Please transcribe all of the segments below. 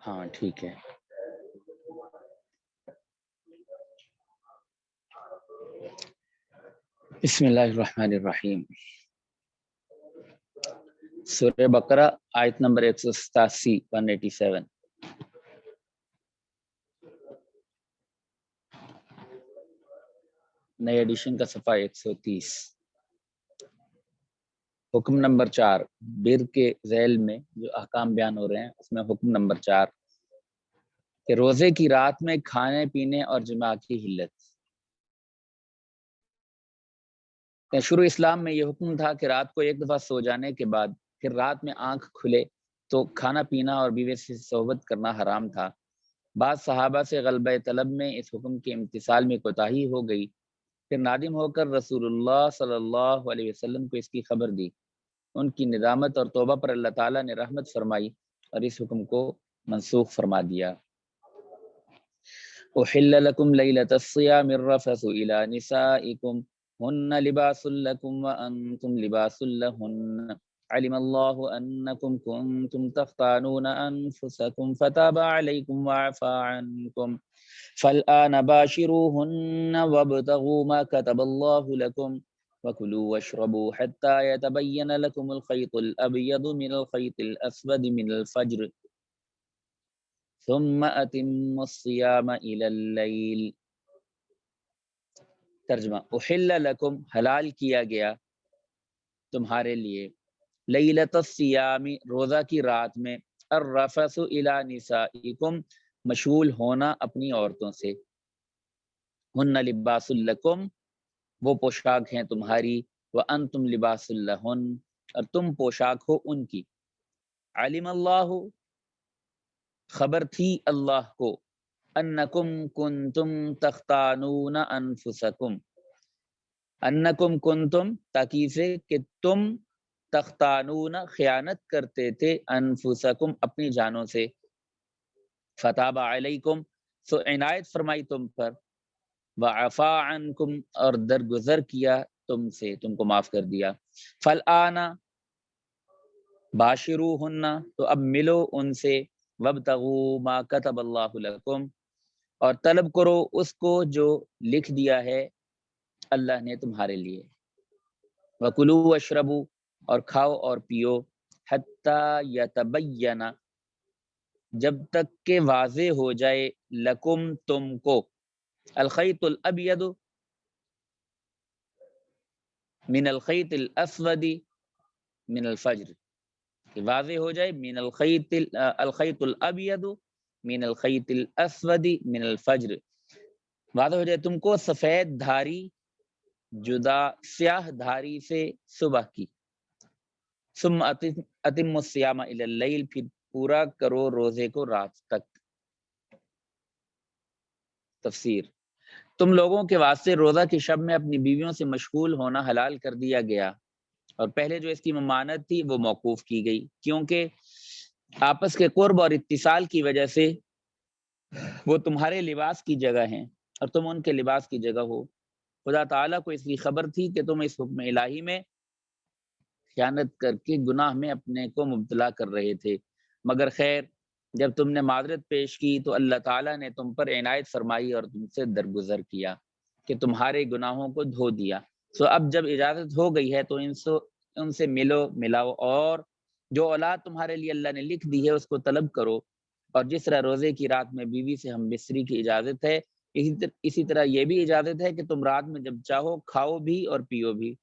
ہاں ٹھیک ہے. بسم اللہ الرحمن الرحیم. سورہ بقرہ آیت نمبر 187 187. نئے ایڈیشن کا صفحہ 130. حکم نمبر 4 بر کے ذیل میں جو احکام بیان ہو رہے ہیں اس میں حکم نمبر 4 کہ روزے کی رات میں کھانے پینے اور جماع کی حلت. شروع اسلام میں یہ حکم تھا کہ رات کو ایک دفعہ سو جانے کے بعد پھر رات میں آنکھ کھلے تو کھانا پینا اور بیوی سے صحبت کرنا حرام تھا. بعض صحابہ سے غلبہ طلب میں اس حکم کے امتثال میں کوتاہی ہو گئی. پھر نادم ہو کر رسول اللہ صلی اللہ علیہ وسلم کو اس کی خبر دی. ان کی ندامت اور توبہ پر اللہ تعالیٰ نے رحمت فرمائی اور اس حکم کو منسوخ فرما دیا. احل لکم لیلۃ الصیام الرفث الی نسائکم ہن لباس لکم وانتم لباس لہن علم اللہ انکم کنتم تختانون انفسکم فتاب علیکم وعفا عنکم فالآن باشروہن وابتغوا ما کتب اللہ لکم وَكُلُوا وَاشْرَبُوا حَتَّى يَتَبَيَّنَ لَكُمُ الْخَيْطُ الْأَبْيَضُ مِنَ الْخَيْطِ الْأَسْوَدِ مِنَ الْفَجْرِ ثُمَّ أَتِمُّوا الصِّيَامَ إِلَى اللَّيْلِ. ترجمہ: احل لکم حلال کیا گیا تمہارے لیے، لیلۃ الصیام روزہ کی رات میں، الرفث الی نسائکم مشغول ہونا اپنی عورتوں سے، ہن لباس لکم وہ پوشاک ہیں تمہاری، وانتم لباس لہن اور تم پوشاک ہو ان کی. علم اللہ خبر تھی اللہ کو، انکم کنتم تختانون انفسکم، انکم کنتم تاکید سے کہ تم تختانون خیانت کرتے تھے، انفسکم اپنی جانوں سے، فتاب علیکم سو عنایت فرمائی تم پر، وعفا عنکم اور درگزر کیا تم سے، تم کو معاف کر دیا. فالآن باشروہن تو اب ملو ان سے، وابتغوا ما کتب اللہ لکم اور طلب کرو اس کو جو لکھ دیا ہے اللہ نے تمہارے لیے. وکلوا واشربوا اور کھاؤ اور پیو، حتی یتبین جب تک کہ واضح ہو جائے، لکم تم کو، الخیط الابید من الخیط الاسود من الفجر کہ واضح ہو جائے، من الخیط الابید من الخیط الاسود من الفجر واضح ہو جائے تم کو سفید دھاری جدا سیاہ دھاری سے صبح کی. ثم اتم الصیام الی اللیل پھر پورا کرو روزے کو رات تک. تفسیر: تم لوگوں کے واسطے روزہ کی شب میں اپنی بیویوں سے مشغول ہونا حلال کر دیا گیا، اور پہلے جو اس کی ممانعت تھی وہ موقوف کی گئی، کیونکہ آپس کے قرب اور اتصال کی وجہ سے وہ تمہارے لباس کی جگہ ہیں اور تم ان کے لباس کی جگہ ہو. خدا تعالیٰ کو اس کی خبر تھی کہ تم اس حکم الہی میں خیانت کر کے گناہ میں اپنے کو مبتلا کر رہے تھے، مگر خیر جب تم نے معذرت پیش کی تو اللہ تعالیٰ نے تم پر عنایت فرمائی اور تم سے درگزر کیا کہ تمہارے گناہوں کو دھو دیا. سو اب جب اجازت ہو گئی ہے تو ان سے ملو ملاؤ، اور جو اولاد تمہارے لیے اللہ نے لکھ دی ہے اس کو طلب کرو، اور جس طرح روزے کی رات میں بیوی سے ہم بستری کی اجازت ہے، اسی طرح یہ بھی اجازت ہے کہ تم رات میں جب چاہو کھاؤ بھی اور پیو بھی،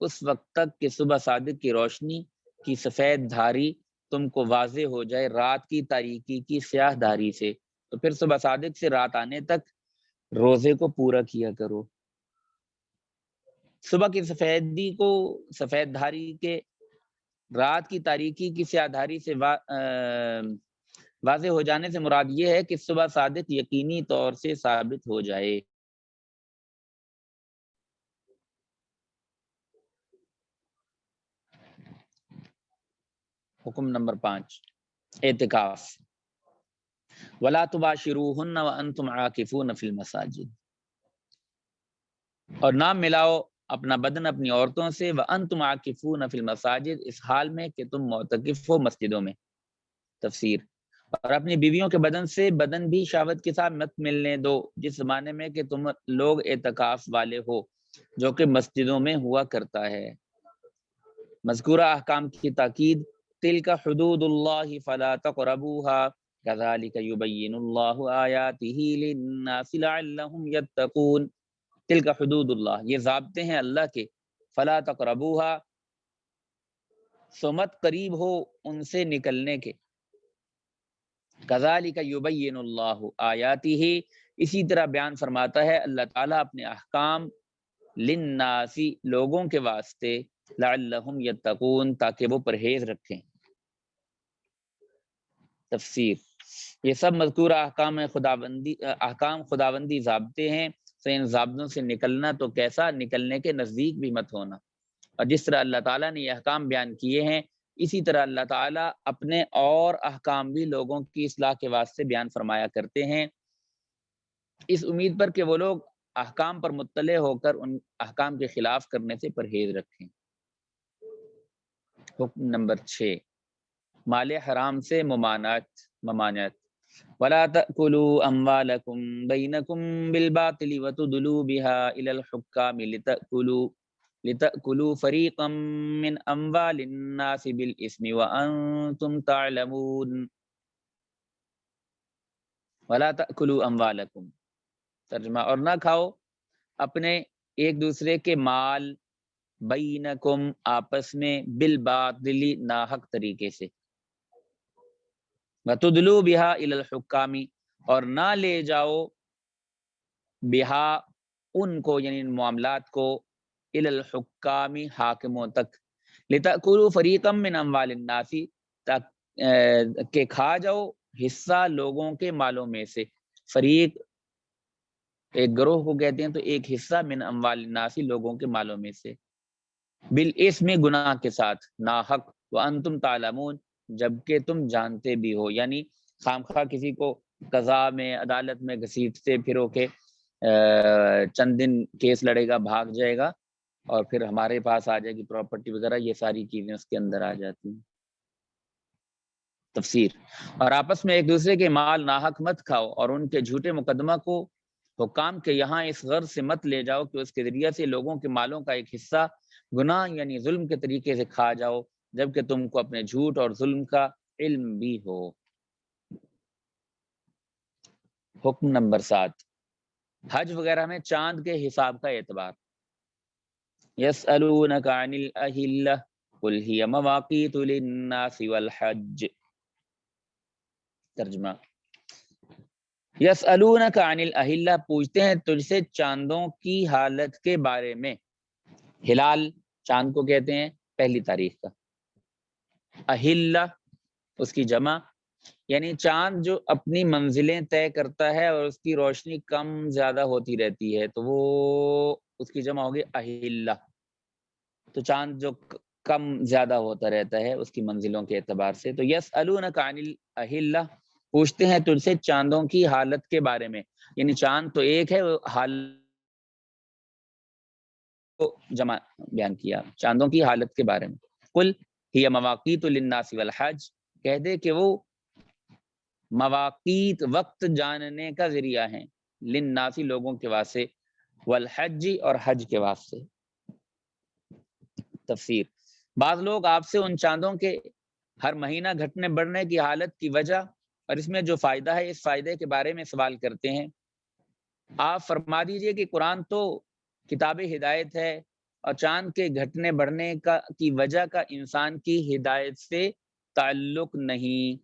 اس وقت تک کہ صبح صادق کی روشنی کی سفید دھاری تم کو واضح ہو جائے رات کی تاریکی کی سیاہ دھاری سے، تو پھر صبح صادق سے رات آنے تک روزے کو پورا کیا کرو. صبح کی سفیدی کو سفید دھاری کے رات کی تاریکی کی سیاہ دھاری سے واضح ہو جانے سے مراد یہ ہے کہ صبح صادق یقینی طور سے ثابت ہو جائے. حکم نمبر 5 اعتکاف. وَلَا تُبَاشِرُوهُنَّ وَأَنْتُمْ عَاكِفُونَ فِي الْمَسَاجِدِ اور نہ ملاؤ اپنا بدن اپنی عورتوں سے، وَأَنْتُمْ عَاكِفُونَ فِي الْمَسَاجِدِ اس حال میں کہ تم معتکف ہو مسجدوں میں. تفسیر اور اپنی بیویوں کے بدن سے بدن بھی شہوت کے ساتھ مت ملنے دو، جس زمانے میں کہ تم لوگ اعتکاف والے ہو، جو کہ مسجدوں میں ہوا کرتا ہے۔ مذکورہ احکام کی تاکید، تلک حدود اللہ فلا تقربوها كذلك يبين الله آیاتہ للناس لعلهم يتقون۔ تلک حدود اللہ، یہ ضابطے ہیں اللہ کے، فلا تقربوها، سو مت قریب ہو ان سے نکلنے کے، کذالک یبین اللہ آیاتہ، اسی طرح بیان فرماتا ہے اللہ تعالیٰ اپنے احکام، للناس لوگوں کے واسطے، لعلہم یتقون تاکہ وہ پرہیز رکھیں۔ تفسیر، یہ سب مذکورہ احکام خداوندی ضابطے ہیں، تو ان ضابطوں سے نکلنا تو کیسا، نکلنے کے نزدیک بھی مت ہونا۔ اور جس طرح اللہ تعالیٰ نے یہ احکام بیان کیے ہیں، اسی طرح اللہ تعالیٰ اپنے اور احکام بھی لوگوں کی اصلاح کے واسطے بیان فرمایا کرتے ہیں، اس امید پر کہ وہ لوگ احکام پر مطلع ہو کر ان احکام کے خلاف کرنے سے پرہیز رکھیں۔ حکم نمبر 6، مال حرام سے ممانعت۔ وَلَا تَأْكُلُوا أَمْوَالَكُمْ بَيْنَكُمْ بِالْبَاطِلِ وَتُدْلُوا بِهَا إِلَى الْحُكَّامِ لِتَأْكُلُوا فَرِيقًا مِّنْ أَمْوَالِ النَّاسِ بِالْإِثْمِ وَأَنْتُمْ تَعْلَمُونَ۔ وَلَا تَأْكُلُوا أَمْوَالَكُمْ، ترجمہ، اور نہ کھاؤ اپنے ایک دوسرے کے مال، بینکم آپس میں، بالباطل ناحق طریقے سے، وَتُدْلُوا بِهَا إِلَى الْحُكَّامِ، اور نہ لے جاؤ بہا ان کو، یعنی ان معاملات کو، إِلَى الْحُكَّامِ حاکموں تک، لِتَأْكُلُوا فَرِيقًا مِّنْ أَمْوَالِ النَّاسِ کہ کھا جاؤ حصہ لوگوں کے مالوں میں سے، فریق ایک گروہ کو کہتے ہیں، تو ایک حصہ من اموال الناس لوگوں کے مالوں میں سے، بالاسم گناہ کے ساتھ، ناحق، وانتم تعلمون جبکہ تم جانتے بھی ہو، یعنی خامخواہ کسی کو قضا میں، عدالت میں گھسیٹتے پھرو کے چند دن کیس لڑے گا، بھاگ جائے گا، اور پھر ہمارے پاس آ جائے گی پراپرٹی وغیرہ، یہ ساری چیزیں اس کے اندر آ جاتی ہیں۔ تفسیر، اور آپس میں ایک دوسرے کے مال ناحق مت کھاؤ، اور ان کے جھوٹے مقدمہ کو حکام کے یہاں اس غرض سے مت لے جاؤ کہ اس کے ذریعے سے لوگوں کے مالوں کا ایک حصہ گناہ یعنی ظلم کے طریقے سے کھا جاؤ، جبکہ تم کو اپنے جھوٹ اور ظلم کا علم بھی ہو۔ حکم نمبر 7، حج وغیرہ میں چاند کے حساب کا اعتبار۔ یسألونک عن الأہلہ قل ہی مواقیت للناس والحج۔ ترجمہ، یسألونک عن الأہلہ، پوچھتے ہیں تجھ سے چاندوں کی حالت کے بارے میں۔ ہلال چاند کو کہتے ہیں پہلی تاریخ کا، اہلہ اس کی جمع، یعنی چاند جو اپنی منزلیں طے کرتا ہے اور اس کی روشنی کم زیادہ ہوتی رہتی ہے، تو وہ اس کی جمع ہوگی اہلہ۔ تو چاند جو کم زیادہ ہوتا رہتا ہے اس کی منزلوں کے اعتبار سے، تو یسألونک عن الاہلہ، پوچھتے ہیں تجھ سے چاندوں کی حالت کے بارے میں، یعنی چاند تو ایک ہے، وہ حالت کو جمع بیان کیا، چاندوں کی حالت کے بارے میں۔ قل ہی مواقیت للناس والحج، کہہ دے کہ وہ مواقیت وقت جاننے کا ذریعہ ہیں، للناسی لوگوں کے واسطے، والحج اور حج کے واسطے۔ تفسیر، بعض لوگ آپ سے ان چاندوں کے ہر مہینہ گھٹنے بڑھنے کی حالت کی وجہ اور اس میں جو فائدہ ہے، اس فائدے کے بارے میں سوال کرتے ہیں۔ آپ فرما دیجئے کہ قرآن تو کتاب ہدایت ہے، اور چاند کے گھٹنے بڑھنے کی وجہ کا انسان کی ہدایت سے تعلق نہیں،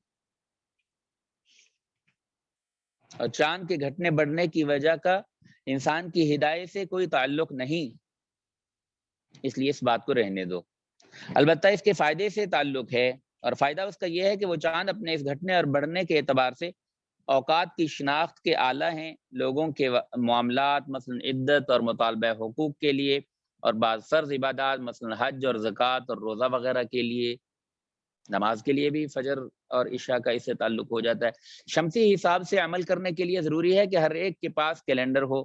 اور چاند کے گھٹنے بڑھنے کی وجہ کا انسان کی ہدایت سے کوئی تعلق نہیں، اس لیے اس بات کو رہنے دو۔ البتہ اس کے فائدے سے تعلق ہے، اور فائدہ اس کا یہ ہے کہ وہ چاند اپنے اس گھٹنے اور بڑھنے کے اعتبار سے اوقات کی شناخت کے آلہ ہیں، لوگوں کے معاملات مثلا عدت اور مطالبہ حقوق کے لیے، اور بعض فرض عبادات مثلا حج اور زکوٰۃ اور روزہ وغیرہ کے لیے، نماز کے لیے بھی فجر اور عشاء کا اس سے تعلق ہو جاتا ہے۔ شمسی حساب سے عمل کرنے کے لیے ضروری ہے کہ ہر ایک کے پاس کیلنڈر ہو،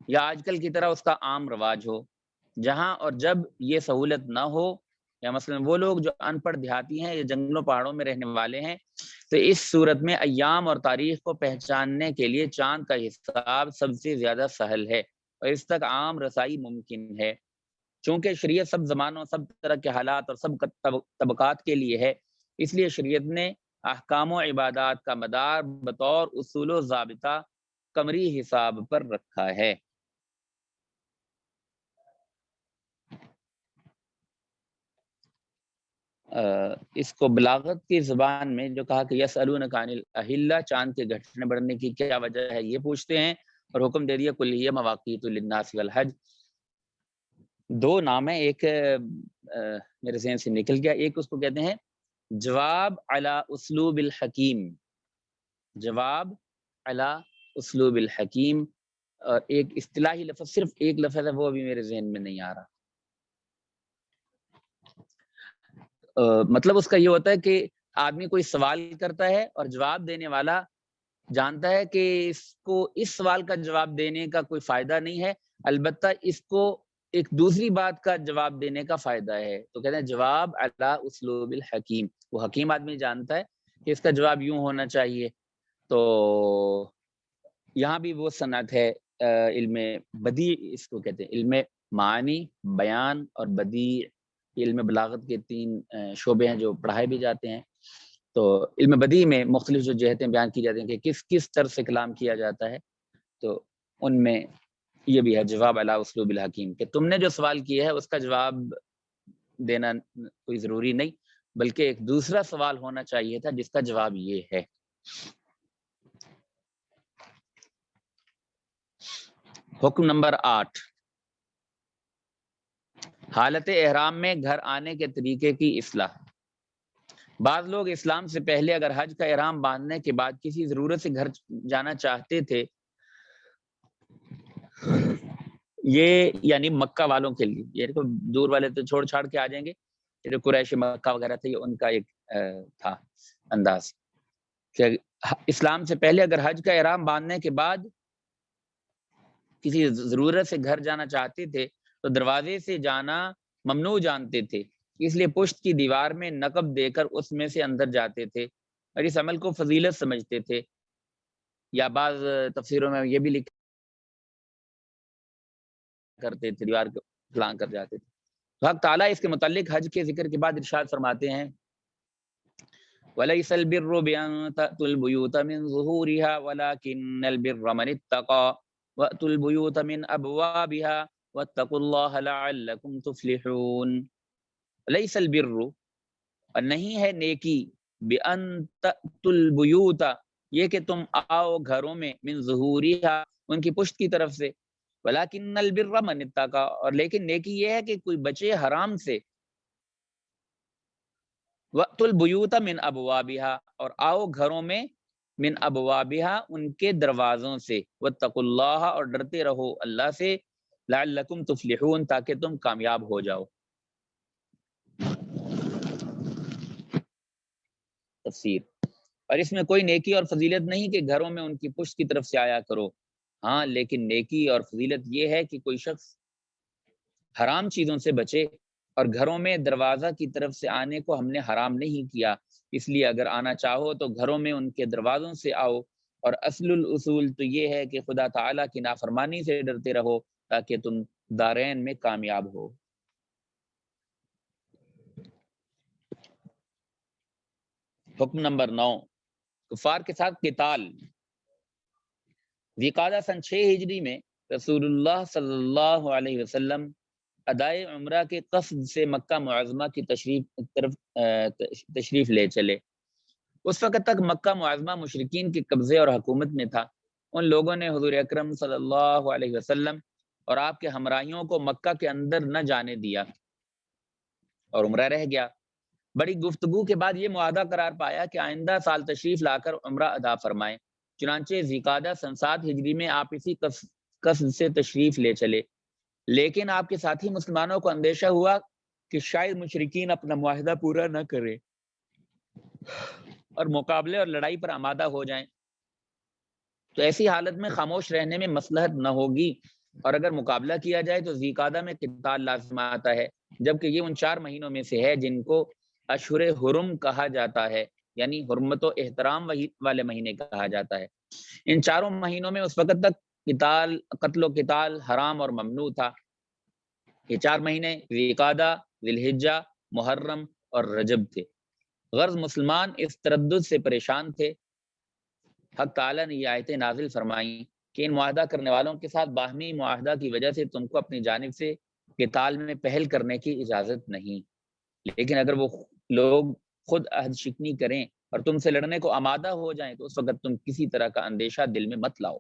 یا آج کل کی طرح اس کا عام رواج ہو۔ جہاں اور جب یہ سہولت نہ ہو یا مثلا وہ لوگ جو ان پڑھ دیہاتی ہیں یا جنگلوں پہاڑوں میں رہنے والے ہیں، تو اس صورت میں ایام اور تاریخ کو پہچاننے کے لیے چاند کا حساب سب سے زیادہ سہل ہے اور اس تک عام رسائی ممکن ہے۔ چونکہ شریعت سب زمانوں، سب طرح کے حالات اور سب طبقات کے لیے ہے، اس لیے شریعت نے احکام و عبادات کا مدار بطور اصول و ضابطہ قمری حساب پر رکھا ہے۔ اس کو بلاغت کی زبان میں جو کہا کہ یسألونک عن الاہلہ، چاند کے گھٹنے بڑھنے کی کیا وجہ ہے یہ پوچھتے ہیں، اور حکم دے دیا قل ہی مواقیت للناس والحج۔ دو نام ہیں، ایک میرے ذہن سے نکل گیا، ایک اس کو کہتے ہیں جواب علی اسلوب الحکیم، جواب علی اسلوب الحکیم، اور ایک اصطلاحی لفظ، صرف ایک لفظ ہے وہ ابھی میرے ذہن میں نہیں آ رہا۔ مطلب اس کا یہ ہوتا ہے کہ آدمی کوئی سوال کرتا ہے اور جواب دینے والا جانتا ہے کہ اس کو اس سوال کا جواب دینے کا کوئی فائدہ نہیں ہے، البتہ اس کو ایک دوسری بات کا جواب دینے کا فائدہ ہے، تو کہتے ہیں جواب علی اسلوب الحکیم۔ وہ حکیم آدمی جانتا ہے کہ اس کا جواب یوں ہونا چاہیے۔ تو یہاں بھی وہ صنعت ہے علم بدیع، اس کو کہتے ہیں علم معانی، بیان اور بدیع، علم بلاغت کے تین شعبے ہیں جو پڑھائے بھی جاتے ہیں۔ تو علم بدیع میں مختلف جو جہتیں بیان کی جاتی ہیں کہ کس کس طرح سے کلام کیا جاتا ہے، تو ان میں یہ بھی ہے جواب علی اسلوب الحکیم، کہ تم نے جو سوال کیا ہے اس کا جواب دینا کوئی ضروری نہیں، بلکہ ایک دوسرا سوال ہونا چاہیے تھا جس کا جواب یہ ہے۔ حکم نمبر 8، حالت احرام میں گھر آنے کے طریقے کی اصلاح۔ بعض لوگ اسلام سے پہلے اگر حج کا احرام باندھنے کے بعد کسی ضرورت سے گھر جانا چاہتے تھے، یہ یعنی مکہ والوں کے لیے، یہ تو دور والے تو چھوڑ چھاڑ کے آ جائیں گے، جو قریش مکہ وغیرہ تھے، یہ ان کا ایک تھا انداز کہ اسلام سے پہلے اگر حج کا احرام باندھنے کے بعد کسی ضرورت سے گھر جانا چاہتے تھے تو دروازے سے جانا ممنوع جانتے تھے، اس لیے پشت کی دیوار میں نقب دے کر اس میں سے اندر جاتے تھے اور اس عمل کو فضیلت سمجھتے تھے، یا بعض تفسیروں میں یہ بھی لکھا کرتے تھے دیوار کو پھلانگ کر جاتے تھے۔ تو حق تعالیٰ اس کے متعلق حج کے ذکر کے بعد ارشاد فرماتے ہیں وَلَيْسَ الْبِرُّ بِأَن تَأْتُوا الْبُيُوتَ مِن ظُهُورِهَا وَلَكِنَّ الْبِرَّ مَنِ اتَّقَىٰ وَأْتُوا الْبُيُوتَ مِنْ أَبْوَابِهَا وَاتَّقُوا اللَّهَ لَعَلَّكُمْ تُفْلِحُونَ۔ لَيْسَ الْبِرُّ، اور نہیں ہے نیکی، بِأَن تَأْتُوا الْبُيُوتَ، یہ کہ تم آؤ گھروں میں، من ظُهُورِهَا، ان کی پشت کی طرف سے، وَلَكِنَّ الْبِرَّ مَنِ اتَّقَىٰ، اور لیکن نیکی یہ ہے کہ کوئی بچے حرام سے، وَأْتُوا الْبُيُوتَ مِنْ أَبْوَابِهَا، اور آؤ گھروں میں، من ابوابها، ان کے دروازوں سے، واتقوا اللہ، اور ڈرتے رہو اللہ سے، لعلکم تفلحون، تاکہ تم کامیاب ہو جاؤ۔ تفسیر، اور اس میں کوئی نیکی اور فضیلت نہیں کہ گھروں میں ان کی پشت کی طرف سے آیا کرو، ہاں لیکن نیکی اور فضیلت یہ ہے کہ کوئی شخص حرام چیزوں سے بچے، اور گھروں میں دروازہ کی طرف سے آنے کو ہم نے حرام نہیں کیا، اس لیے اگر آنا چاہو تو گھروں میں ان کے دروازوں سے آؤ، اور اصل الاصول تو یہ ہے کہ خدا تعالیٰ کی نافرمانی سے ڈرتے رہو تاکہ تم دارین میں کامیاب ہو۔ حکم نمبر 9، کفار کے ساتھ قتال۔ ذی سن 6 ہجری میں رسول اللہ صلی اللہ علیہ وسلم ادائے عمرہ کے قصد سے مکہ معظمہ کی تشریف لے چلے۔ اس وقت تک مکہ معظمہ مشرکین کے قبضے اور حکومت میں تھا۔ ان لوگوں نے حضور اکرم صلی اللہ علیہ وسلم اور آپ کے ہمراہیوں کو مکہ کے اندر نہ جانے دیا اور عمرہ رہ گیا۔ بڑی گفتگو کے بعد یہ معاہدہ قرار پایا کہ آئندہ سال تشریف لا کر عمرہ ادا فرمائیں۔ چنانچہ ذی سن 7 ہجری میں آپ اسی قصد سے تشریف لے چلے، لیکن آپ کے ساتھی مسلمانوں کو اندیشہ ہوا کہ شاید مشرکین اپنا معاہدہ پورا نہ کریں اور مقابلے اور لڑائی پر آمادہ ہو جائیں، تو ایسی حالت میں خاموش رہنے میں مصلحت نہ ہوگی، اور اگر مقابلہ کیا جائے تو ذی میں قتال لازم آتا ہے، جبکہ یہ ان 4 مہینوں میں سے ہے جن کو اشہر حرم کہا جاتا ہے، یعنی حرمت و احترام والے مہینے کہا جاتا ہے۔ ان چاروں مہینوں میں اس وقت تک قتل و قتال حرام اور ممنوع تھا۔ یہ 4 مہینے ذی الحجہ، محرم اور رجب تھے۔ غرض مسلمان اس تردد سے پریشان تھے۔ حق تعالیٰ نے یہ آیتیں نازل فرمائیں کہ ان معاہدہ کرنے والوں کے ساتھ باہمی معاہدہ کی وجہ سے تم کو اپنی جانب سے قتال میں پہل کرنے کی اجازت نہیں، لیکن اگر وہ لوگ خود عہد شکنی کریں اور تم سے لڑنے کو آمادہ ہو جائیں تو اس وقت تم کسی طرح کا اندیشہ دل میں مت لاؤ۔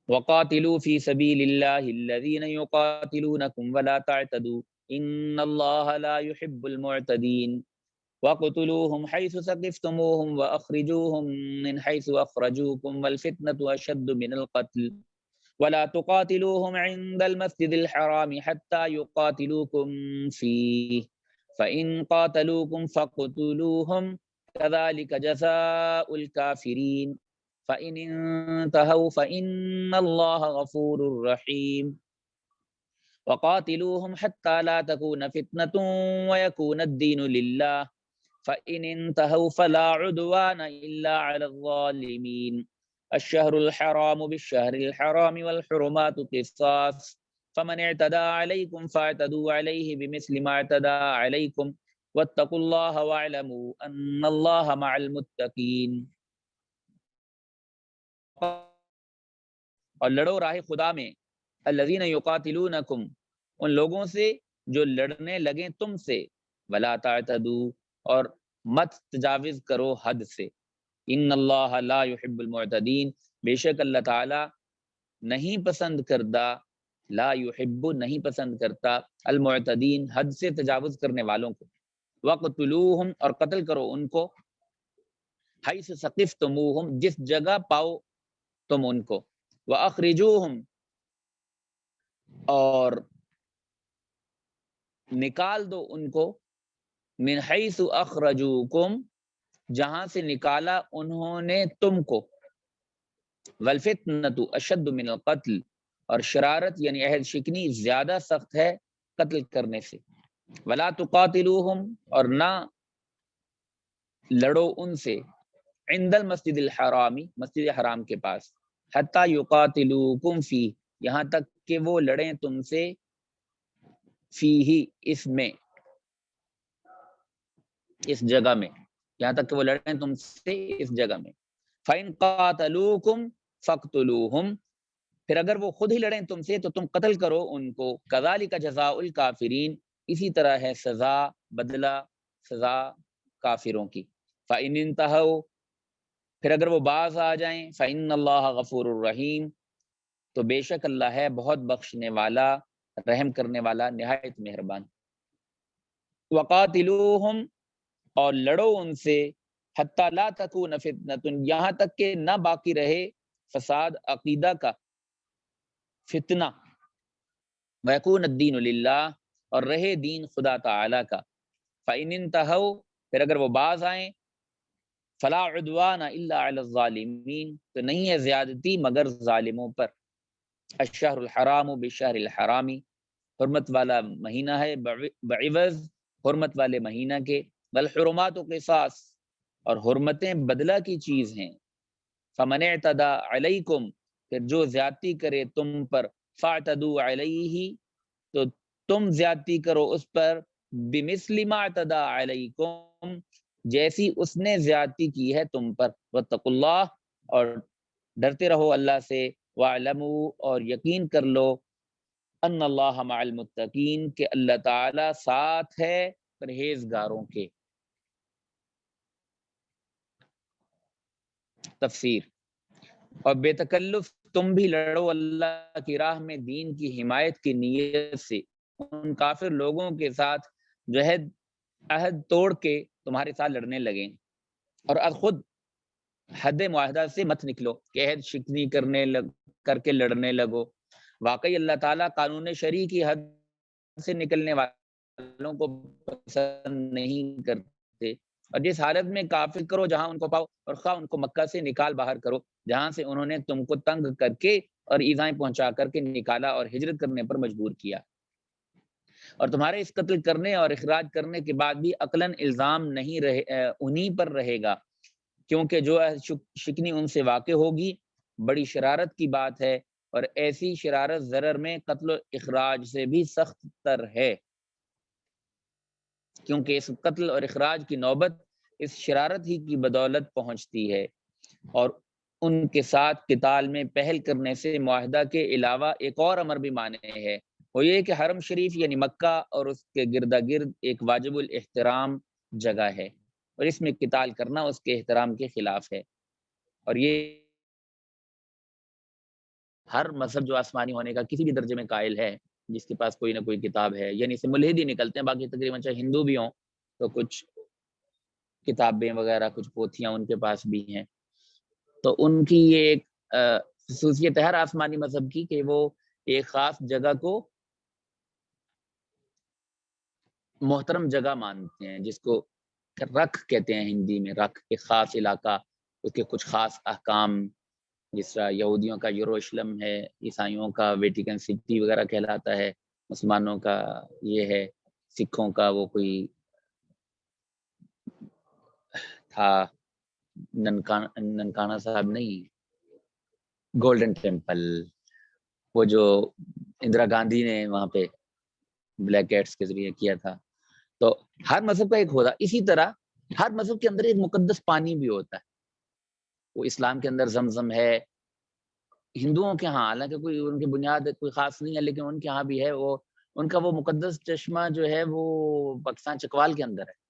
وَقَاتِلُوا فِي سَبِيلِ اللَّهِ الَّذِينَ يُقَاتِلُونَكُمْ وَلَا تَعْتَدُوا إِنَّ اللَّهَ لَا يُحِبُّ الْمُعْتَدِينَ وَاقْتُلُوهُمْ حَيْثُ ثَقِفْتُمُوهُمْ وَأَخْرِجُوهُمْ مِنْ حَيْثُ أَخْرَجُوكُمْ وَالْفِتْنَةُ أَشَدُّ مِنَ الْقَتْلِ وَلَا تُقَاتِلُوهُمْ عِندَ الْمَسْجِدِ الْحَرَامِ حَتَّى يُقَاتِلُوكُمْ فِيهِ فَإِنْ قَاتَلُوكُمْ فَاقْتُلُوهُمْ كَذَلِكَ جَزَاءُ الْكَافِرِينَ فَإِنِ انْتَهَوْا فَإِنَّ اللَّهَ غَفُورٌ رَحِيمٌ وَقَاتِلُوهُمْ حَتَّى لَا تَكُونَ فِتْنَةٌ وَيَكُونَ الدِّينُ لِلَّهِ فَإِنِ انْتَهَوْا فَلَا عُدْوَانَ إِلَّا عَلَى الظَّالِمِينَ الشَّهْرُ الْحَرَامُ بِالشَّهْرِ الْحَرَامِ وَالْحُرُمَاتُ قِصَاصٌ فَمَنِ اعْتَدَىٰ عَلَيْكُمْ فَاعْتَدُوا عَلَيْهِ بِمِثْلِ مَا اعْتَدَىٰ عَلَيْكُمْ وَاتَّقُوا اللَّهَ وَاعْلَمُوا أَنَّ اللَّهَ مَعَ الْمُتَّقِينَ۔ اور لڑو راہ خدا میں، الذین یقاتلونکم، ان لوگوں سے جو لڑنے لگیں تم سے، ولا تعتدوا، اور مت تجاوز کرو حد سے، ان اللہ لا یحب المعتدین، بے شک اللہ تعالی نہیں پسند کرتا، لا یحب نہیں پسند کرتا، المعتدین حد سے تجاوز کرنے والوں کو۔ وقتلوہم، اور قتل کرو ان کو، حیث ثقفتموہم، جس جگہ پاؤ تم ان کو، وَأَخْرِجُوهُمْ، اور نکال دو ان کو، من حیث اخرجوکم، جہاں سے نکالا انہوں نے تم کو، والفتنة اشد من القتل، اور شرارت یعنی عہد شکنی زیادہ سخت ہے قتل کرنے سے۔ ولا تقاتلوہم، اور نہ لڑو ان سے، عند المسجد الحرامی، مسجد حرام کے پاس، حتی یقاتلوکم فیہ، یہاں تک کہ وہ لڑیں تم سے، فیہ، اس میں، اس جگہ میں، یہاں تک کہ وہ لڑیں تم سے اس جگہ میں۔ فَإِن قَاتَلُوكُمْ فَاقْتُلُوهُمْ، پھر اگر وہ خود ہی لڑیں تم سے تو تم قتل کرو ان کو، كَذَلِكَ جَزَاءُ الْكَافِرِينَ، اسی طرح ہے سزا، بدلہ، سزا کافروں کی۔ فَإِنِ انْتَهَوْا، پھر اگر وہ باز آ جائیں، فَإِنَّ اللَّهَ غَفُورٌ رَحِيمٌ، تو بے شک اللہ ہے بہت بخشنے والا، رحم کرنے والا، نہایت مہربان۔ وَقَاتِلُوهُمْ، اور لڑو ان سے، حتی لا تکون فتنۃ، یہاں تک کہ نہ باقی رہے فساد عقیدہ کا، فتنہ، وَيَكُونَ الدِّينُ لِلَّهِ، اور رہے دین خدا تعالی کا۔ فَإِنِ انْتَهَوْا، پھر اگر وہ باز آئیں، فَلَا عُدْوَانَ إِلَّا عَلَى الظَّالِمِينَ، تو نہیں ہے زیادتی مگر ظالموں پر۔ الشہر الحرام بالشہر الحرامی، حرمت والا مہینہ ہے بعوض حرمت والے مہینہ کے، والحرمات قصاص، اور حرمتیں بدلہ کی چیز ہیں۔ فمن اعتدى علیکم، پھر جو زیادتی کرے تم پر، فاعتدوا علیہ، تو تم زیادتی کرو اس پر، بمثل ما اعتدى علیکم، جیسی اس نے زیادتی کی ہے تم پر، واتقوا اللہ، اور ڈرتے رہو اللہ سے، واعلموا، اور یقین کر لو، ان اللہ مع المتقین، کہ اللہ تعالی ساتھ ہے پرہیزگاروں کے۔ تفسیر، اور بے تکلف تم بھی لڑو اللہ کی راہ میں دین کی حمایت کی نیت سے ان کافر لوگوں کے ساتھ جو عہد توڑ کے تمہارے ساتھ لڑنے لگیں، اور از خود حد معاہدہ سے مت نکلو کہ عہد شکنی کر کے لڑنے لگو۔ واقعی اللہ تعالیٰ قانون شرعی کی حد سے نکلنے والوں کو پسند نہیں کرتے، اور جس حالت میں کافر کرو جہاں ان کو پاؤ، اور خواہ ان کو مکہ سے نکال باہر کرو جہاں سے انہوں نے تم کو تنگ کر کے اور ایذائیں پہنچا کر کے نکالا اور ہجرت کرنے پر مجبور کیا، اور تمہارے اس قتل کرنے اور اخراج کرنے کے بعد بھی عقلاً الزام نہیں رہے انہی پر رہے گا، کیونکہ جو شکنی ان سے واقع ہوگی بڑی شرارت کی بات ہے، اور ایسی شرارت ضرر میں قتل و اخراج سے بھی سخت تر ہے، کیونکہ اس قتل اور اخراج کی نوبت اس شرارت ہی کی بدولت پہنچتی ہے، اور ان کے ساتھ قتال میں پہل کرنے سے معاہدہ کے علاوہ ایک اور امر بھی مانے ہے، وہ یہ کہ حرم شریف یعنی مکہ اور اس کے گردا گرد ایک واجب الاحترام جگہ ہے، اور اس میں قتال کرنا اس کے احترام کے خلاف ہے، اور یہ ہر مذہب جو آسمانی ہونے کا کسی بھی درجے میں قائل ہے، جس کے پاس کوئی نہ کوئی کتاب ہے، یعنی اس سے ملحد ہی نکلتے ہیں، باقی تقریباً چاہے ہندو بھی ہوں تو کچھ کتابیں وغیرہ کچھ پوتھیاں ان کے پاس بھی ہیں، تو ان کی یہ ایک خصوصیت ہے ہر آسمانی مذہب کی کہ وہ ایک خاص جگہ کو محترم جگہ مانتے ہیں، جس کو رکھ کہتے ہیں ہندی میں، رکھ، ایک خاص علاقہ، اس کے کچھ خاص احکام، جس طرح یہودیوں کا یروشلم ہے، عیسائیوں کا ویٹیکن سٹی وغیرہ کہلاتا ہے، مسلمانوں کا یہ ہے، سکھوں کا وہ کوئی تھا ننکانہ صاحب نہیں، گولڈن ٹیمپل، وہ جو اندرا گاندھی نے وہاں پہ بلیک کیٹس کے ذریعے کیا تھا، تو ہر مذہب کا ایک ہوتا، اسی طرح ہر مذہب کے اندر ایک مقدس پانی بھی ہوتا ہے، وہ اسلام کے اندر زمزم ہے، ہندوؤں کے ہاں حالانکہ کوئی ان کی بنیاد کوئی خاص نہیں ہے، لیکن ان کے ہاں بھی ہے، وہ ان کا وہ مقدس چشمہ جو ہے وہ پاکستان چکوال کے اندر ہے،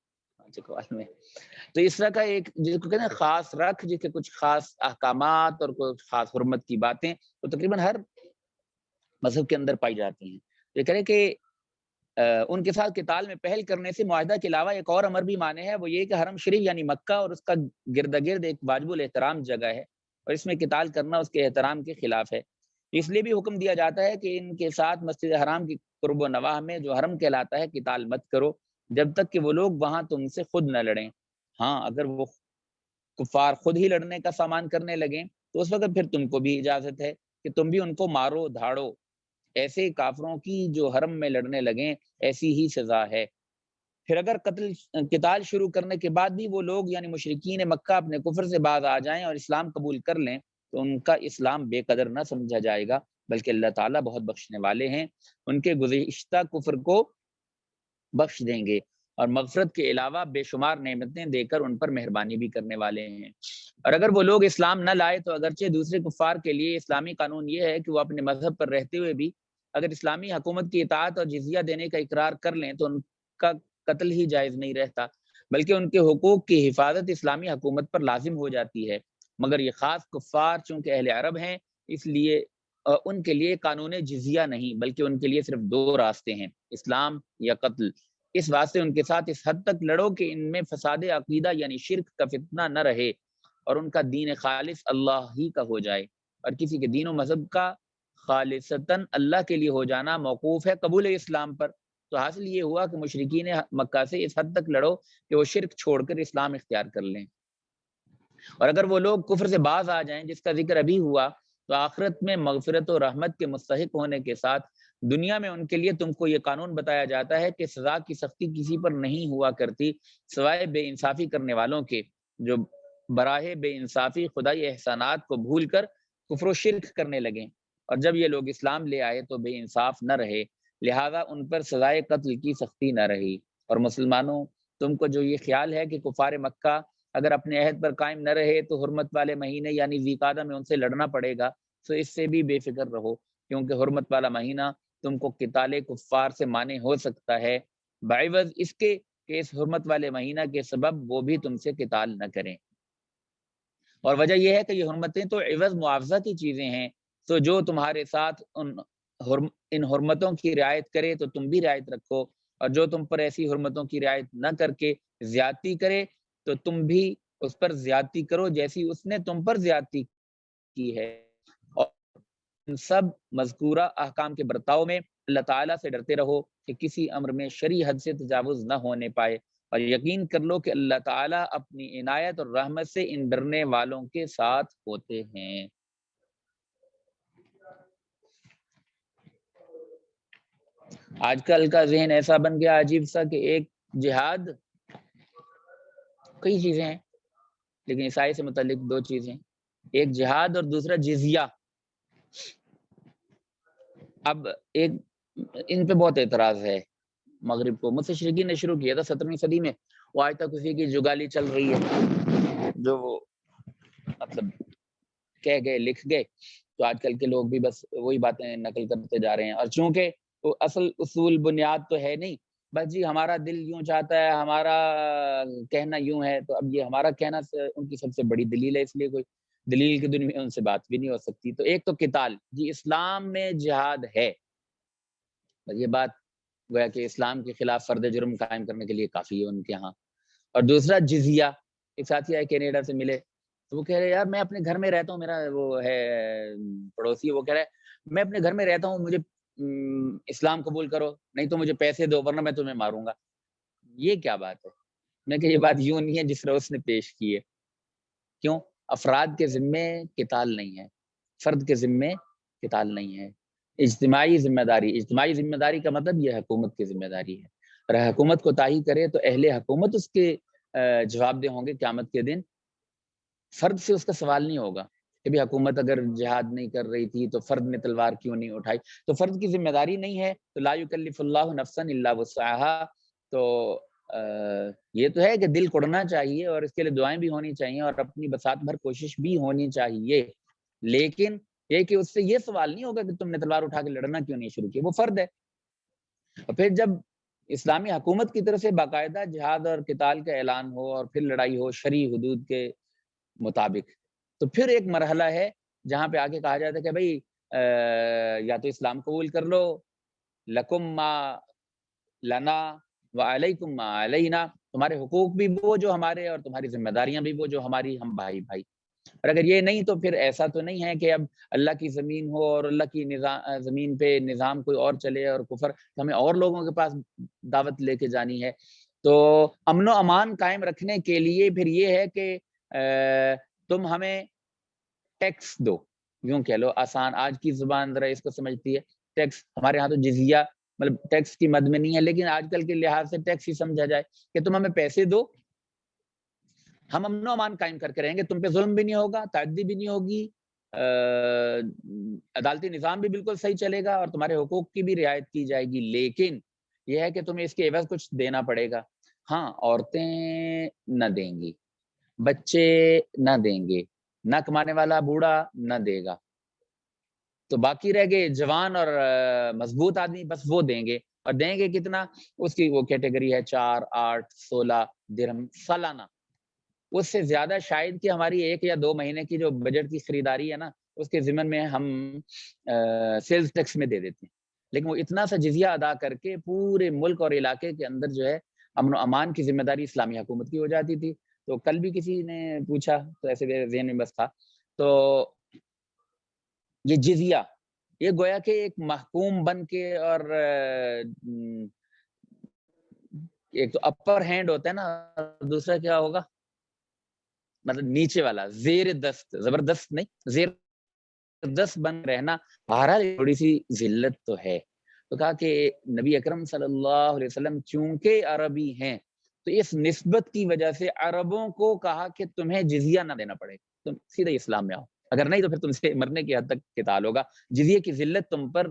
چکوال میں، تو اس طرح کا ایک جس کو کہتے ہیں خاص رکھ، جس کے کچھ خاص احکامات اور کچھ خاص حرمت کی باتیں تو تقریباً ہر مذہب کے اندر پائی جاتی ہیں، یہ کہہ رہے کہ ان کے ساتھ قتال میں پہل کرنے سے معاہدہ کے علاوہ ایک اور امر بھی مانے ہے، وہ یہ کہ حرم شریف یعنی مکہ اور اس کا گرد گرد ایک واجب الاحترام جگہ ہے، اور اس میں قتال کرنا اس کے احترام کے خلاف ہے، اس لیے بھی حکم دیا جاتا ہے کہ ان کے ساتھ مسجد حرام کی قرب و نواح میں جو حرم کہلاتا ہے قتال مت کرو جب تک کہ وہ لوگ وہاں تم سے خود نہ لڑیں، ہاں اگر وہ کفار خود ہی لڑنے کا سامان کرنے لگیں تو اس وقت پھر تم کو بھی اجازت ہے کہ تم بھی ان کو مارو دھاڑو، ایسے کافروں کی جو حرم میں لڑنے لگیں ایسی ہی سزا ہے، پھر اگر قتال شروع کرنے کے بعد بھی وہ لوگ یعنی مشرکین مکہ اپنے کفر سے باز آ جائیں اور اسلام قبول کر لیں تو ان کا اسلام بے قدر نہ سمجھا جائے گا، بلکہ اللہ تعالیٰ بہت بخشنے والے ہیں، ان کے گزشتہ کفر کو بخش دیں گے اور مغفرت کے علاوہ بے شمار نعمتیں دے کر ان پر مہربانی بھی کرنے والے ہیں، اور اگر وہ لوگ اسلام نہ لائے تو اگرچہ دوسرے کفار کے لیے اسلامی قانون یہ ہے کہ وہ اپنے مذہب پر رہتے ہوئے بھی اگر اسلامی حکومت کی اطاعت اور جزیہ دینے کا اقرار کر لیں تو ان کا قتل ہی جائز نہیں رہتا، بلکہ ان کے حقوق کی حفاظت اسلامی حکومت پر لازم ہو جاتی ہے، مگر یہ خاص کفار چونکہ اہل عرب ہیں اس لیے ان کے لیے قانون جزیہ نہیں بلکہ ان کے لیے صرف دو راستے ہیں، اسلام یا قتل، اس واسطے ان کے ساتھ اس حد تک لڑو کہ ان میں فساد عقیدہ یعنی شرک کا فتنہ نہ رہے اور ان کا دین خالص اللہ ہی کا ہو جائے، اور کسی کے دین و مذہب کا خالصتاً اللہ کے لیے ہو جانا موقوف ہے قبول اسلام پر، تو حاصل یہ ہوا کہ مشرکین مکہ سے اس حد تک لڑو کہ وہ شرک چھوڑ کر اسلام اختیار کر لیں، اور اگر وہ لوگ کفر سے باز آ جائیں جس کا ذکر ابھی ہوا تو آخرت میں مغفرت و رحمت کے مستحق ہونے کے ساتھ دنیا میں ان کے لیے تم کو یہ قانون بتایا جاتا ہے کہ سزا کی سختی کسی پر نہیں ہوا کرتی سوائے بے انصافی کرنے والوں کے، جو براہ بے انصافی خدائی احسانات کو بھول کر کفر و شرک کرنے لگیں، اور جب یہ لوگ اسلام لے آئے تو بے انصاف نہ رہے، لہذا ان پر سزائے قتل کی سختی نہ رہی، اور مسلمانوں تم کو جو یہ خیال ہے کہ کفار مکہ اگر اپنے عہد پر قائم نہ رہے تو حرمت والے مہینے یعنی ذی قعدہ میں ان سے لڑنا پڑے گا، تو اس سے بھی بے فکر رہو، کیونکہ حرمت والا مہینہ تم کو قتال کفار سے مانے ہو سکتا ہے بعوض اس کے کہ اس حرمت والے مہینہ کے سبب وہ بھی تم سے قتال نہ کریں، اور وجہ یہ ہے کہ یہ حرمتیں تو عوض معاوضہ کی چیزیں ہیں، تو جو تمہارے ساتھ ان حرمتوں کی رعایت کرے تو تم بھی رعایت رکھو، اور جو تم پر ایسی حرمتوں کی رعایت نہ کر کے زیادتی کرے تو تم بھی اس پر زیادتی کرو جیسی اس نے تم پر زیادتی کی ہے، اور ان سب مذکورہ احکام کے برتاؤ میں اللہ تعالیٰ سے ڈرتے رہو کہ کسی امر میں شرعی حد سے تجاوز نہ ہونے پائے، اور یقین کر لو کہ اللہ تعالیٰ اپنی عنایت اور رحمت سے ان ڈرنے والوں کے ساتھ ہوتے ہیں۔ آج کل کا ذہن ایسا بن گیا عجیب سا کہ ایک جہاد، کئی چیزیں ہیں لیکن عیسائی سے متعلق 2 چیزیں، ایک جہاد اور دوسرا جزیہ. اب ایک ان پہ بہت اعتراض ہے مغرب کو. مستشرقین نے شروع کیا تھا 17ویں صدی میں، وہ آج تک اسی کی جگالی چل رہی ہے، جو وہ مطلب کہہ گئے لکھ گئے، تو آج کل کے لوگ بھی بس وہی باتیں نقل کرتے جا رہے ہیں. اور چونکہ وہ اصل اصول بنیاد تو ہے نہیں، بس جی ہمارا دل یوں چاہتا ہے، ہمارا کہنا یوں ہے، تو اب یہ ہمارا کہنا ان کی سب سے بڑی دلیل ہے، اس لیے کوئی دلیل کی دنیا میں ان سے بات بھی نہیں ہو سکتی. تو ایک تو قتال، جی اسلام میں جہاد ہے، یہ بات گویا کہ اسلام کے خلاف فرد جرم قائم کرنے کے لیے کافی ہے ان کے ہاں. اور دوسرا جزیہ. ایک ساتھی آئے کینیڈا سے ملے، تو وہ کہہ رہے یار میں اپنے گھر میں رہتا ہوں، میرا وہ ہے پڑوسی، وہ کہہ رہا ہے میں اپنے گھر میں رہتا ہوں، مجھے اسلام قبول کرو، نہیں تو مجھے پیسے دو ورنہ میں تمہیں ماروں گا. یہ کیا بات ہے؟ میں کہ یہ بات یوں نہیں ہے جس طرح اس نے پیش کی ہے. کیوں؟ افراد کے ذمے قتال نہیں ہے، فرد کے ذمے قتال نہیں ہے. اجتماعی ذمہ داری کا مطلب یہ حکومت کی ذمہ داری ہے، اور حکومت کو تاہی کرے تو اہل حکومت اس کے جواب دہ ہوں گے قیامت کے دن. فرد سے اس کا سوال نہیں ہوگا کہ بھی حکومت اگر جہاد نہیں کر رہی تھی تو فرد نے تلوار کیوں نہیں اٹھائی. تو فرد کی ذمہ داری نہیں ہے، تو لا یکلف اللہ نفسا الا وسعها. تو یہ تو ہے کہ دل کڑنا چاہیے اور اس کے لیے دعائیں بھی ہونی چاہیے اور اپنی بساط بھر کوشش بھی ہونی چاہیے، لیکن یہ کہ اس سے یہ سوال نہیں ہوگا کہ تم نے تلوار اٹھا کے لڑنا کیوں نہیں شروع کیا، وہ فرد ہے. اور پھر جب اسلامی حکومت کی طرف سے باقاعدہ جہاد اور قتال کا اعلان ہو اور پھر لڑائی ہو شرعی حدود کے مطابق، تو پھر ایک مرحلہ ہے جہاں پہ آگے کہا جاتا ہے کہ بھائی یا تو اسلام قبول کر لو، لکم ما لنا وعلیکم ما علینا، تمہارے حقوق بھی وہ جو ہمارے اور تمہاری ذمہ داریاں بھی وہ جو ہماری، ہم بھائی بھائی. اور اگر یہ نہیں تو پھر ایسا تو نہیں ہے کہ اب اللہ کی زمین ہو اور اللہ کی زمین پہ نظام کوئی اور چلے اور کفر ہمیں اور لوگوں کے پاس دعوت لے کے جانی ہے. تو امن و امان قائم رکھنے کے لیے پھر یہ ہے کہ تم ہمیں ٹیکس دو، یوں کہہ لو آسان آج کی زبان ذرا اس کو سمجھتی ہے. ٹیکس ہمارے ہاں تو جزیہ مطلب ٹیکس کی مد میں نہیں ہے، لیکن آج کل کے لحاظ سے ٹیکس ہی سمجھا جائے کہ تم ہمیں پیسے دو، ہم امن و امان قائم کر کے رہیں گے، تم پہ ظلم بھی نہیں ہوگا، تعدی بھی نہیں ہوگی، عدالتی نظام بھی بالکل صحیح چلے گا اور تمہارے حقوق کی بھی رعایت کی جائے گی. لیکن یہ ہے کہ تمہیں اس کے عوض کچھ دینا پڑے گا. ہاں عورتیں نہ دیں گی، بچے نہ دیں گے، نہ کمانے والا بوڑھا نہ دے گا، تو باقی رہ گئے جوان اور مضبوط آدمی، بس وہ دیں گے. اور دیں گے کتنا؟ اس کی وہ کیٹیگری ہے 4 8 16 درہم سالانہ. اس سے زیادہ شاید کہ ہماری 1 یا 2 مہینے کی جو بجٹ کی خریداری ہے نا، اس کے ضمن میں ہم سیلز ٹیکس میں دے دیتے ہیں. لیکن وہ اتنا سا جزیہ ادا کر کے پورے ملک اور علاقے کے اندر جو ہے امن و امان کی ذمہ داری اسلامی حکومت کی ہو جاتی تھی. تو کل بھی کسی نے پوچھا تو ایسے میرے ذہن میں بس تھا، تو یہ جزیہ یہ گویا کہ ایک محکوم بن کے، اور ایک تو اپر ہینڈ ہوتا ہے نا، دوسرا کیا ہوگا مطلب نیچے والا، زیر دست، زبردست نہیں، زیر دست بن رہنا. بہرحال تھوڑی سی ذلت تو ہے. تو کہا کہ نبی اکرم صلی اللہ علیہ وسلم چونکہ عربی ہیں تو اس نسبت کی وجہ سے عربوں کو کہا کہ تمہیں جزیہ نہ دینا پڑے، تم سیدھے اسلام میں آؤ، اگر نہیں تو پھر تم سے مرنے کی حد تک قتال ہوگا، جزیے کی ذلت تم پر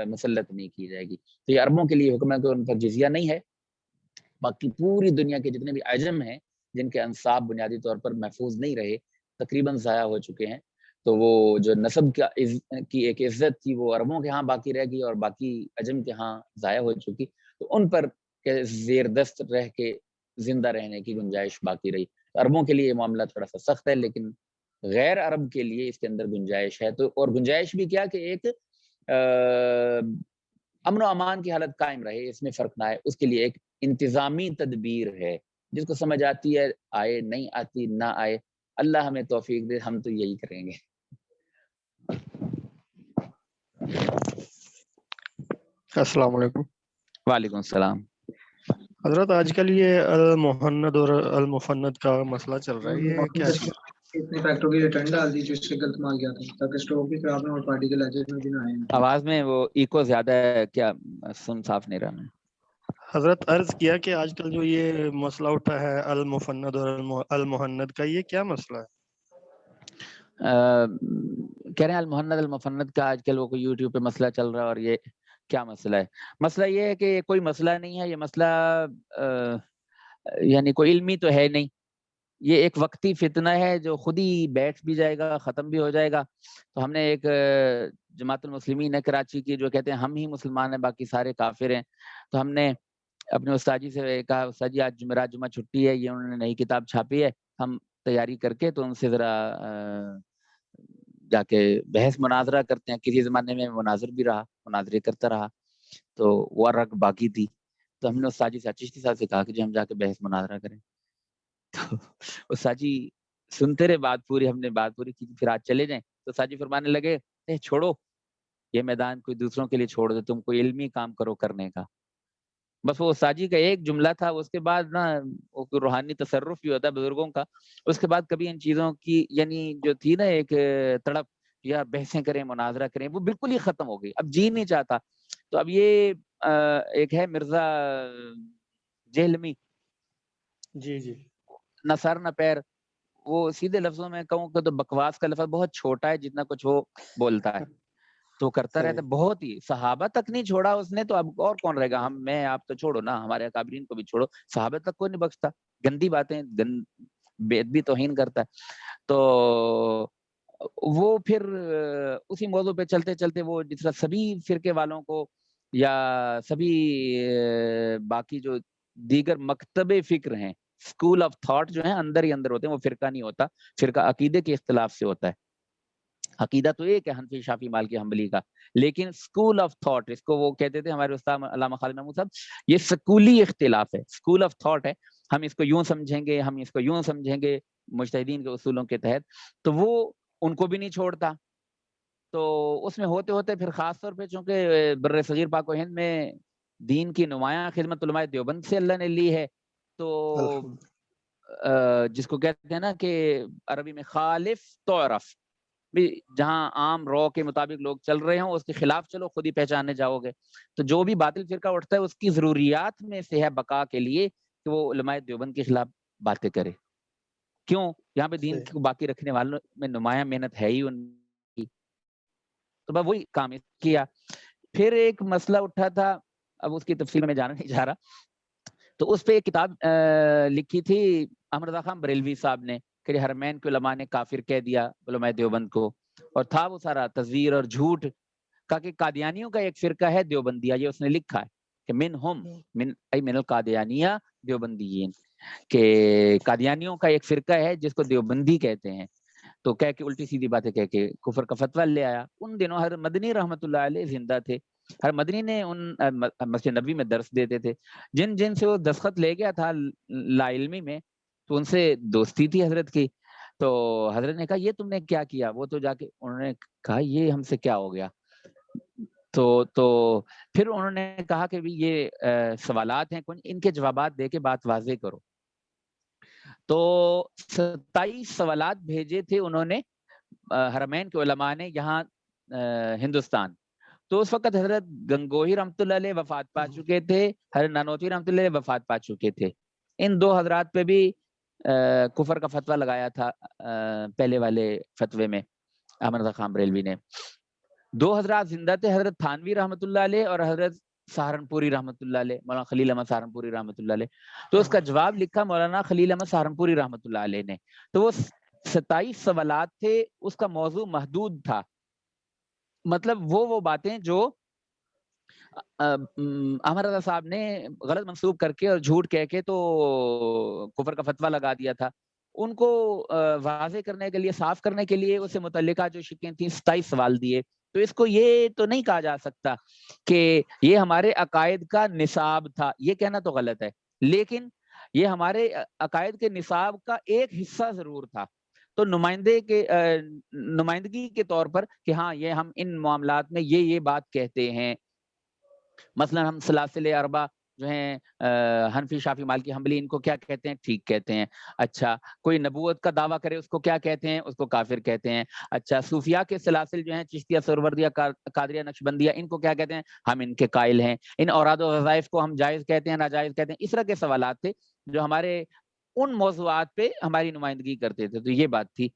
مسلط نہیں کی جائے گی. تو یہ عربوں کے لیے حکم ہے کہ ان پر جزیہ نہیں ہے. باقی پوری دنیا کے جتنے بھی عجم ہیں جن کے انصاب بنیادی طور پر محفوظ نہیں رہے، تقریباً ضائع ہو چکے ہیں، تو وہ جو نسب کی ایک عزت تھی وہ عربوں کے ہاں باقی رہ گئی اور باقی عجم کے ہاں ضائع ہو چکی. تو ان پر زیر دست رہ کے زندہ رہنے کی گنجائش باقی رہی. عربوں کے لیے یہ معاملہ تھوڑا سا سخت ہے، لیکن غیر عرب کے لیے اس کے اندر گنجائش ہے. تو اور گنجائش بھی کیا کہ ایک امن و امان کی حالت قائم رہے، اس میں فرق نہ آئے، اس کے لیے ایک انتظامی تدبیر ہے. جس کو سمجھ آتی ہے آئے، نہیں آتی نہ آئے، اللہ ہمیں توفیق دے، ہم تو یہی کریں گے. السلام علیکم. وعلیکم السلام. حضرت آج کل یہ المحند اور المفند کا مسئلہ چل رہا ہے، یہ کیا چیز؟ اتنے فیکٹروں کی ریٹرن ڈال دی جو اس سے غلط مال گیا تھا تاکہ اسٹاک بھی خراب نہ ہو اور پارٹی کے لیجر میں بھی نہ آئے. آواز میں وہ ایکو زیادہ ہے کیا؟ سن صاف نہیں رہا. حضرت عرض کیا کہ آج کل جو یہ مسئلہ اٹھا ہے المفند اور المہند کا، یہ کیا مسئلہ ہے؟ کہہ رہے ہیں المہند المفند کا آج کل وہ کوئی یوٹیوب پہ مسئلہ چل رہا ہے، اور یہ کیا مسئلہ ہے؟ مسئلہ یہ ہے کہ کوئی مسئلہ نہیں ہے، یہ مسئلہ یعنی کوئی علمی تو ہے نہیں، یہ ایک وقتی فتنہ ہے جو خود ہی بیٹھ بھی جائے گا، ختم بھی ہو جائے گا. تو ہم نے ایک جماعت المسلمین ہے کراچی کی جو کہتے ہیں ہم ہی مسلمان ہیں باقی سارے کافر ہیں، تو ہم نے اپنے استاد جی سے کہا استاد جی آج جمعرات جمعہ چھٹی ہے، یہ انہوں نے نئی کتاب چھاپی ہے، ہم تیاری کر کے تو ان سے ذرا جا کے بحث مناظرہ کرتے ہیں. کسی زمانے میں مناظر بھی رہا، مناظرے کرتا رہا، تو وہ رگ باقی تھی. تو ہم نے استاد جی سے چشتی صاحب سے کہا کہ جی ہم جا کے بحث مناظرہ کریں. تو استاد جی سنتے رہے بات پوری، ہم نے بات پوری کی، پھر آج چلے جائیں. تو استاد جی فرمانے لگے چھوڑو یہ میدان، کوئی دوسروں کے لیے چھوڑ دو، تم کوئی علمی کام کرو کرنے کا. بس وہ استاد جی کا ایک جملہ تھا. اس کے بعد نا وہ روحانی تصرف بھی ہوتا ہے بزرگوں کا، اس کے بعد کبھی ان چیزوں کی یعنی جو تھی نا ایک تڑپ یا بحثیں کریں مناظرہ کریں، وہ بالکل ہی ختم ہو گئی. اب جی نہیں چاہتا. تو اب یہ ایک ہے مرزا جہلمی، جی نہ سر نہ پیر، وہ سیدھے لفظوں میں کہوں کہ تو بکواس کا لفظ بہت چھوٹا ہے، جتنا کچھ وہ بولتا ہے تو کرتا رہتا ہے. بہت ہی صحابہ تک نہیں چھوڑا اس نے، تو اب اور کون رہے گا؟ ہم میں آپ تو چھوڑو نا، ہمارے اکابرین کو بھی چھوڑو، صحابہ تک کو نہیں بخشتا. گندی باتیں، بے ادبی توہین کرتا ہے. تو وہ پھر اسی موضوع پہ چلتے چلتے وہ جس طرح سبھی فرقے والوں کو یا سبھی باقی جو دیگر مکتب فکر ہیں، اسکول آف تھاٹ جو ہیں اندر ہی اندر ہوتے ہیں، وہ فرقہ نہیں ہوتا. فرقہ عقیدے کے اختلاف سے ہوتا ہے. عقیدہ تو ایک ہے حنفی شافی مالکی حنبلی کا، لیکن اسکول آف تھاٹ اس کو وہ کہتے تھے ہمارے استاد علامہ خالد محمود صاحب، یہ سکولی اختلاف ہے، اسکول آف تھاٹ ہے. ہم اس کو یوں سمجھیں گے، ہم اس کو یوں سمجھیں گے مجتہدین کے اصولوں کے تحت. تو وہ ان کو بھی نہیں چھوڑتا. تو اس میں ہوتے ہوتے پھر خاص طور پہ چونکہ بر صغیر پاک و ہند میں دین کی نمایاں خدمت علماء دیوبند سے اللہ نے لی ہے، تو جس کو کہتے ہیں نا کہ عربی میں خالف تعرف، بھی جہاں عام رو کے مطابق لوگ چل رہے ہوں اس کے خلاف چلو، خود ہی پہچانے جاؤ گے. تو جو بھی باطل فرقہ اٹھتا ہے اس کی ضروریات میں سے ہے بقا کے لیے کہ وہ علماء دیوبند کے خلاف باتیں کرے. کیوں؟ یہاں پہ دین کو باقی رکھنے والوں میں نمایاں محنت ہے ہی ان کی. تو میں وہی کام کیا. پھر ایک مسئلہ اٹھا تھا، اب اس کی تفصیل میں جانا نہیں چاہ رہا. تو اس پہ ایک کتاب لکھی تھی احمد رضا خان بریلوی صاحب نے کہ حرمین کے علماء نے کافر کہہ دیا علماء دیوبند کو، اور تھا وہ سارا تزویر اور جھوٹ کا کہ قادیانیوں کا ایک فرقہ ہے دیوبندیہ. یہ اس نے لکھا ہے کہ من القادیانیہ دیوبندیین، کہ قادیانیوں کا ایک فرقہ ہے جس کو دیوبندی کہتے ہیں. تو کہہ کے الٹی سیدھی باتیں کہہ کے کفر کا فتویٰ لے آیا. ان دنوں ہر مدنی رحمۃ اللہ علیہ زندہ تھے. ہر مدنی نے ان مسجد نبوی میں درس دیتے تھے. جن سے وہ دستخط لے گیا تھا لا علمی میں، تو ان سے دوستی تھی حضرت کی. تو حضرت نے کہا یہ تم نے کیا کیا؟ وہ تو جا کے انہوں نے کہا یہ ہم سے کیا ہو گیا. تو پھر انہوں نے کہا کہ یہ سوالات ہیں کچھ، ان کے جوابات دے کے بات واضح کرو. تو 27 سوالات بھیجے تھے انہوں نے حرمین کے علماء نے یہاں ہندوستان. تو اس وقت حضرت گنگوہی رحمۃ اللہ علیہ وفات پا چکے تھے، حضرت نانوتوی رحمۃ اللہ علیہ وفات پا چکے تھے. ان دو حضرات پہ بھی کفر کا فتویٰ لگایا تھا پہلے والے فتوے میں احمد رضا خان بریلوی نے. دو حضرات زندہ تھے، حضرت تھانوی رحمۃ اللہ علیہ اور حضرت سہارنپوری رحمۃ اللہ علیہ، مولانا خلیل احمد سہارنپوری رحمۃ اللہ علیہ. تو اس کا جواب لکھا مولانا خلیل احمد سہارنپوری رحمۃ اللہ علیہ نے. تو وہ 27 سوالات تھے، اس کا موضوع محدود تھا. مطلب وہ باتیں جو احمد رضا صاحب نے غلط منسوب کر کے اور جھوٹ کہہ کے تو کفر کا فتویٰ لگا دیا تھا، ان کو واضح کرنے کے لیے، صاف کرنے کے لیے اس سے متعلقہ جو شکیں تھیں 27 سوال دیے. تو اس کو یہ تو نہیں کہا جا سکتا کہ یہ ہمارے عقائد کا نصاب تھا، یہ کہنا تو غلط ہے، لیکن یہ ہمارے عقائد کے نصاب کا ایک حصہ ضرور تھا. تو نمائندگی کے طور پر کہ ہاں یہ ہم ان معاملات میں یہ بات کہتے ہیں. مثلا ہم سلاسل اربع جو ہیں حنفی شافی مالکی حنبلی ان کو کیا کہتے ہیں؟ ٹھیک کہتے ہیں. اچھا کوئی نبوت کا دعویٰ کرے اس کو کیا کہتے ہیں؟ اس کو کافر کہتے ہیں. اچھا صوفیاء کے سلاسل جو ہیں چشتیہ سہروردیہ قادریہ نقشبندیہ ان کو کیا کہتے ہیں؟ ہم ان کے قائل ہیں. ان اوراد و وظائف کو ہم جائز کہتے ہیں ناجائز کہتے ہیں؟ اس طرح کے سوالات تھے جو ہمارے ان موضوعات پہ ہماری نمائندگی کرتے تھے. تو یہ بات تھی.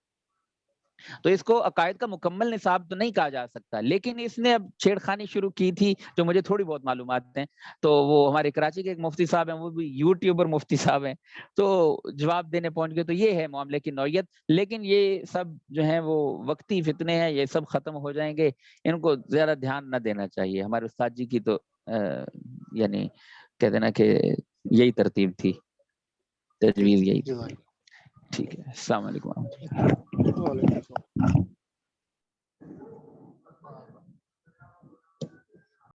تو اس کو عقائد کا مکمل نصاب تو نہیں کہا جا سکتا، لیکن اس نے اب چھیڑخانی شروع کی تھی جو مجھے تھوڑی بہت معلومات ہیں. تو وہ ہمارے کراچی کے ایک مفتی صاحب ہیں، وہ بھی یوٹیوبر مفتی صاحب ہیں، تو جواب دینے پہنچ گئے. تو یہ ہے معاملے کی نوعیت. لیکن یہ سب جو ہیں وہ وقتی فتنے ہیں، یہ سب ختم ہو جائیں گے. ان کو زیادہ دھیان نہ دینا چاہیے. ہمارے استاد جی کی تو یعنی کہتے نا کہ یہی ترتیب تھی، تجویز یہی تھی. ٹھیک ہے. السلام علیکم. وعلیکم السلام.